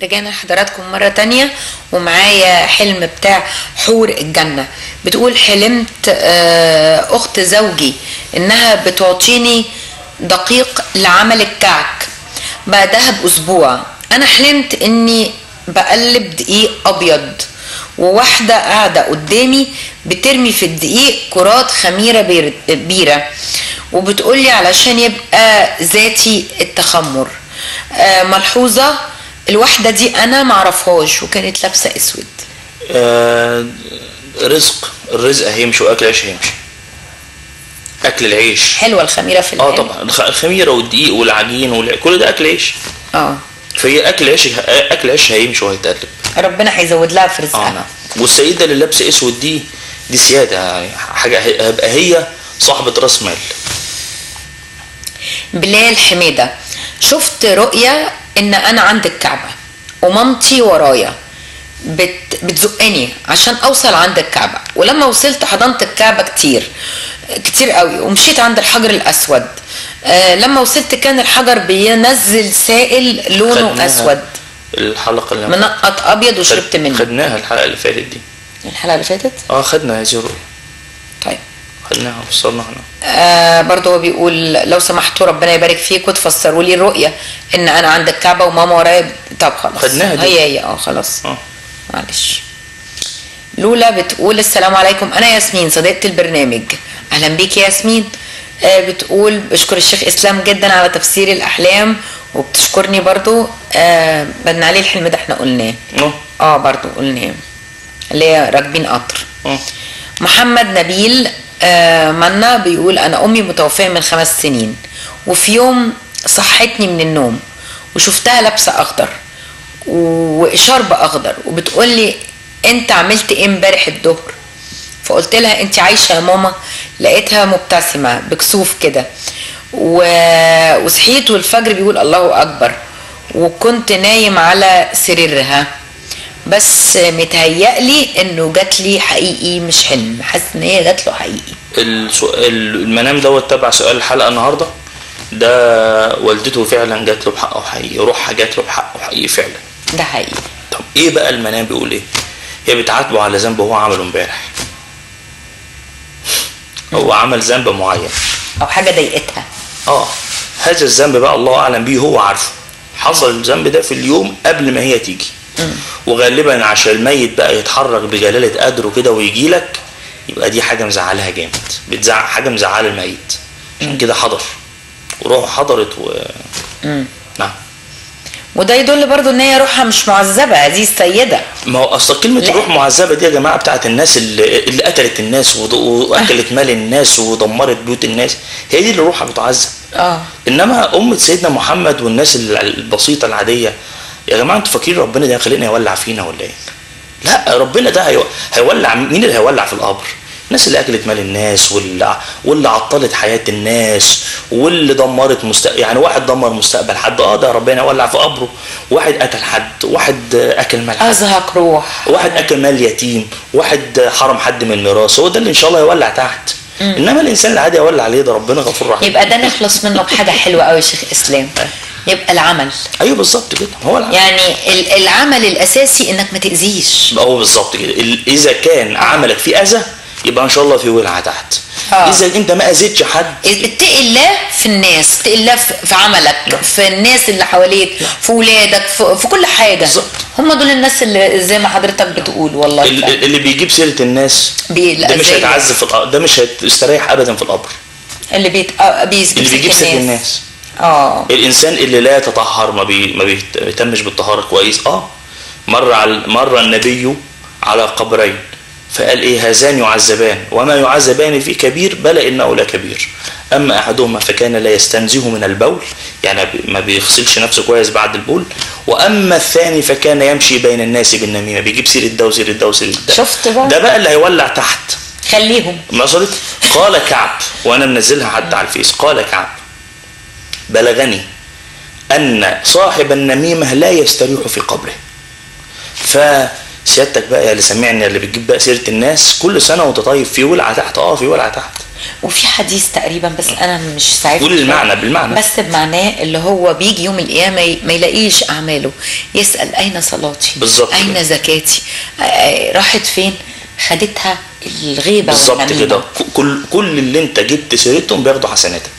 رجعنا لحضراتكم مرة تانية ومعايا حلم بتاع حور الجنة. بتقول حلمت أخت زوجي إنها بتعطيني دقيق لعمل الكعك بعدها بأسبوع. أنا حلمت إني بقلب دقيق أبيض وواحدة قاعدة قدامي بترمي في الدقيق كرات خميرة بيرة وبتقولي علشان يبقى ذاتي التخمر. ملحوظة الواحدة دي أنا معرفهاش وكانت لابسة أسود. الرزق هيمشي وأكل العيش هيمشي. أكل العيش حلوة الخميرة في الحلم. طبعا الخميرة والدقيق والعجين كل ده أكل عيش. فهي أكل عيش هيمشي وهيتقلب. ربنا هيزود لها في رزقها. والسيدة اللي لابسة أسود دي سيادة حاجة، هيبقى هي صاحبة رأس مال. بلال حميدة شفت رؤية ان انا عند الكعبة ومامتي ورايا بتزقني عشان اوصل عند الكعبة، ولما وصلت حضنت الكعبة كتير قوي ومشيت عند الحجر الاسود. لما وصلت كان الحجر بينزل سائل لونه اسود. الحلقة اللي منقط ابيض وشربت منه. خدناها الحلقة اللي فاتت دي. الحلقة اللي فاتت خدنا هذه الرؤية. طيب خدناها وصلنا هنا. برضه هو بيقول لو سمحتوا ربنا يبارك فيك وتفسروا لي الرؤية ان انا عند الكعبة وماما ورايا. طب خلاص خدناها دي. هي خلاص. معلش. لولا بتقول السلام عليكم، انا ياسمين صديقة البرنامج. اهلا بيك يا ياسمين. بتقول بشكر الشيخ اسلام جدا على تفسير الاحلام وبتشكرني برضو. بدنا عليه الحلم ده احنا قلناه. برضو قلناه اللي هي راكبين قطر. محمد نبيل منا بيقول انا امي متوفيه من 5 سنين وفي يوم صحتني من النوم وشفتها لابسه اخضر وشربة اخضر وبتقول لي انت عملت ايه امبارح الظهر؟ فقلت لها انت عايشه يا ماما؟ لقيتها مبتسمه بكسوف كده وصحيت والفجر بيقول الله اكبر وكنت نايم على سريرها، بس متهيألي انه جات لي حقيقي مش حلم. حاسس ان هي جات له حقيقي. المنام دوت تبع سؤال الحلقه النهارده ده. والدته فعلا جات له بحقه حقيقي، روحها جات له بحقه حقيقي فعلا. ده حقيقي. طب ايه بقى المنام بيقول ايه؟ هي بتعاتبه على ذنب هو عمله امبارح. هو عمل ذنب معين او حاجه ضايقتها. هذا الذنب بقى الله اعلم بيه، هو عارفه. حصل الذنب ده في اليوم قبل ما هي تيجي. وغالبا عشان الميت بقى يتحرك بجلالة قدره كده ويجي لك، يبقى دي حاجة مزعلها جامد. حاجة مزعله الميت، عشان كده حضر وروحه حضرت نعم. وده يدل برضو ان هي روحها مش معذبة، هذه السيدة. ما هو اصلا كلمة روح معذبة دي يا جماعة بتاعت الناس اللي قتلت الناس واكلت مال الناس ودمرت بيوت الناس، هي دي اللي روحها بتعذب. انما امة سيدنا محمد والناس البسيطة العادية، يا جماعه انتوا فاكرين ربنا ده خلقنا يولع فينا ولا ايه؟ لا، ربنا ده هيولع. مين اللي هيولع في القبر؟ الناس اللي اكلت مال الناس واللي عطلت حياه الناس واللي دمرت يعني واحد دمر مستقبل حد، ده ربنا يولع في قبره. واحد قتل حد، واحد اكل مال حد، ازهق روح، واحد اكل مال يتيم، واحد حرم حد من الميراث، هو ده اللي ان شاء الله يولع تحت. انما الانسان العادي يولع عليه، ده ربنا غفور رحيم. يبقى ده نخلص منه بحاجه حلوه قوي يا شيخ اسلام. يبقى العمل. ايوه بالظبط كده، هو العمل. يعني العمل الاساسي انك ما تاذيش. هو بالظبط كده. اذا كان عملك فيه اذى يبقى ان شاء الله في ولعه تحت. اذا انت ما اذيتش حد، اتقي الله في الناس، اتقي الله في عملك، في الناس اللي حواليك، في ولادك، في كل حاجه. بالظبط. هم دول الناس اللي زي ما حضرتك بتقول. والله اللي بيجيب سيره الناس ده مش هيتعذب في القبر، ده مش هيستريح ابدا في القبر. اللي بيجيب سيره الناس. الانسان اللي لا يتطهر ما بيهتمش بالطهاره كويس. مر النبي على قبرين فقال ايه؟ هذان يعذبان وما يعذبان في كبير بلى انه لا كبير. اما احدهما فكان لا يستنزه من البول، يعني ما بيغسلش نفسه كويس بعد البول. واما الثاني فكان يمشي بين الناس بالنميمه، بيجيب سيره ده وسيره ده وسيره ده. شفت بقى؟ ده بقى اللي هيولع تحت. خليهم. وصلت. قال كعب، وانا منزلها حتى على الفيس، قال كعب بلغني ان صاحب النميمه لا يستريح في قبره. فسيادتك بقى اللي سمعني اللي بتجيب بقى سيره الناس كل سنه وانت طيب، في ولعه تحت. في ولعه تحت. وفي حديث تقريبا بس انا مش سعيد قول المعنى بالمعنى، بس بمعناه اللي هو بيجي يوم القيامه ما يلاقيش اعماله، يسال اين صلاتي بالظبط، اين زكاتي، راحت فين، خدتها الغيبه بالظبط كده. كل اللي انت جبت سيرتهم بياخدوا حسناتك.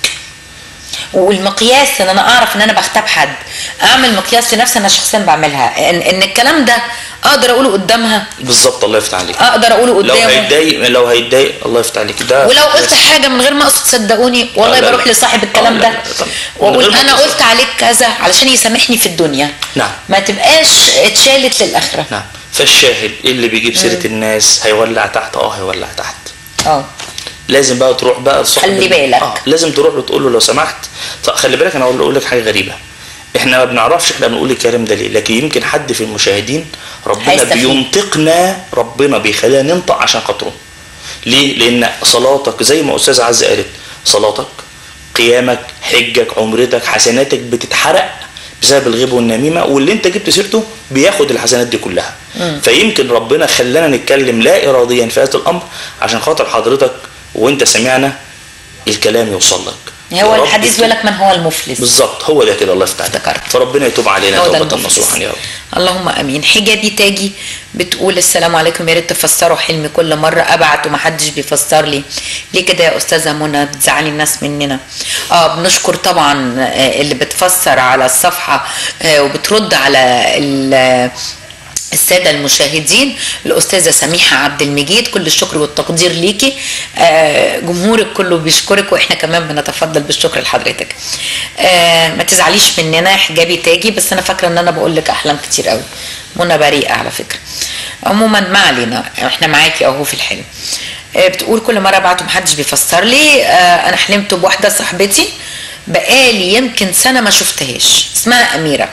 والمقياس ان انا اعرف ان انا بغتاب حد، اعمل مقياس لنفسي انا شخصيا بعملها، ان الكلام ده اقدر اقوله قدامها. بالظبط، الله يفتح عليك. اقدر اقوله قدامه. لو هيتضايق الله يفتح عليك. ده ولو قلت حاجه من غير ما اقصد صدقوني والله بروح لصاحب الكلام ده واقول انا قلت عليك كذا علشان يسامحني في الدنيا. نعم. ما تبقاش اتشالت للاخره. نعم. فالشاهد اللي بيجيب سيره الناس هيولع تحت، هيولع تحت. لازم بقى تروح بقى لصاحب، خلي بالك. لازم تروح له تقول له لو سمحت. خلي بالك، انا اقول لك حاجه غريبه، احنا ما بنعرفش احنا بنقول الكلام ده ليه، لكن يمكن حد في المشاهدين ربنا بينطقنا، ربنا بيخلينا ننطق عشان خاطره. ليه؟ لان صلاتك زي ما استاذه عزه قالت، صلاتك، قيامك، حجك، عمرتك، حسناتك بتتحرق بسبب الغيبه والنميمه، واللي انت جبت سيرته بياخد الحسنات دي كلها. فيمكن ربنا خلانا نتكلم لا اراديا في هذا الامر عشان خاطر حضرتك وانت سمعنا الكلام يوصل لك. هو الحديث بيقول لك من هو المفلس. بالظبط، هو ده كده. الله يفتح عليك. فربنا يتوب علينا توبه نصوحا يا رب. اللهم امين. حجابي تاجي بتقول السلام عليكم، يا ريت تفسروا حلمي، كل مره ابعت ومحدش بيفسر لي ليه كده يا استاذه منى، بتزعلي الناس مننا. بنشكر طبعا اللي بتفسر على الصفحه وبترد على السادة المشاهدين. الأستاذة سميحة عبد المجيد، كل الشكر والتقدير ليكي. جمهورك كله بيشكرك وإحنا كمان بنتفضل بالشكر لحضرتك. ما تزعليش مننا، حجابي تاجي، بس أنا فاكرة إن أنا بقول لك أحلام كتير قوي. منى بريئة على فكرة. عموما ما علينا، إحنا معاكي أهو في الحلم. بتقول كل مرة بعته محدش بيفسر لي. أنا حلمت بواحدة صاحبتي بقالي يمكن سنة ما شفتهاش، اسمها أميرة.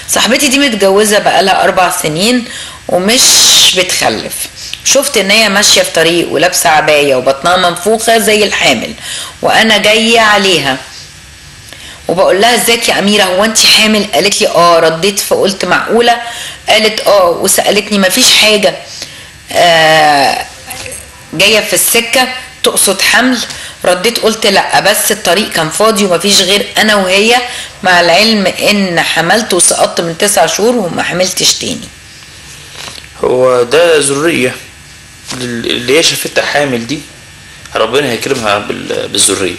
صاحبتي دي متجوزة بقالها 4 سنين ومش بتخلف. شفت ان هي ماشية في طريق ولابسة عباية وبطنها منفوخة زي الحامل، وانا جاية عليها وبقول لها ازيك يا أميرة، هو انت حامل؟ قالت لي رديت فقلت معقولة؟ قالت وسألتني مفيش حاجة، جاية في السكة تقصد حمل؟ رديت قلت لا، بس الطريق كان فاضي ومفيش غير انا وهي، مع العلم ان حملت وسقطت من 9 شهور وما حملتش تاني. هو ده ذرية اللي هي شافتها حامل دي، ربنا هيكرمها بالذرية.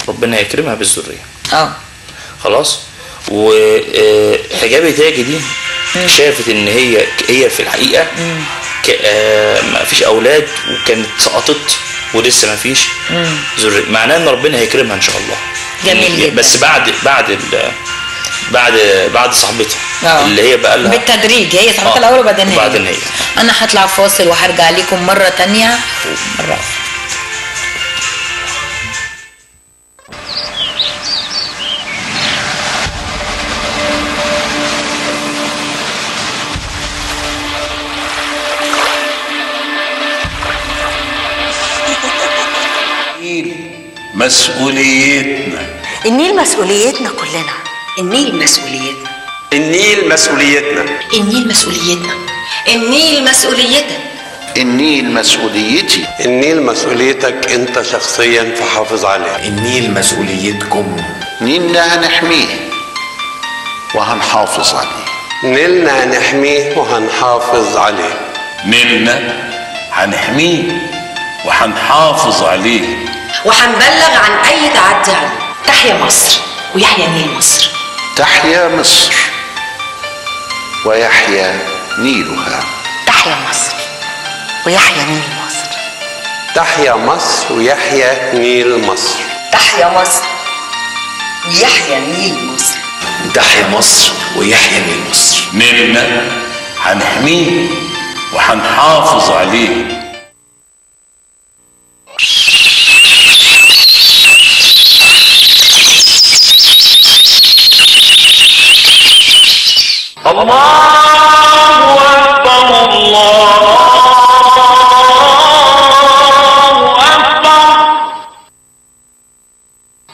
ربنا هيكرمها بالذرية. خلاص. وحجابي تاجي دي شافت ان هي في الحقيقة ما فيش اولاد وكانت سقطت ولسه ما فيش ذريه، معناه ان ربنا هيكرمها ان شاء الله. جميل جدا. بس بعد صاحبتها اللي هي بقى لها بالتدريج، هي صاحبتها الاول وبعدين هي. انا هطلع فاصل وهرجع لكم مره تانية ومره اخرى. مسؤوليتنا. النيل مسؤوليتنا كلنا. النيل مسؤوليتنا. النيل مسؤوليتنا. النيل مسؤوليتنا. النيل مسؤوليتك. النيل مسؤوليتي. النيل مسؤوليتك انت شخصيا، فحافظ عليه. النيل مسؤوليتكم. نيلنا هنحميه وهنحافظ عليه. نيلنا هنحميه وهنحافظ عليه. نيلنا هنحميه وهنحافظ عليه، وهنبلغ عن اي تعدي عليه. تحيا مصر ويحيا نيل مصر. تحيا مصر ويحيا نيلها. تحيا مصر ويحيا نيل مصر. تحيا مصر ويحيا نيل مصر. تحيا مصر ويحيا نيل مصر. تحيا مصر ويحيا نيل مصر. نيلنا هنحميه وهنحافظ عليه. الله أكبر الله أكبر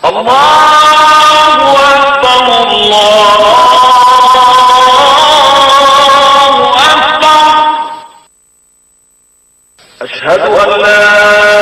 الله أكبر الله أكبر. أشهد أن لا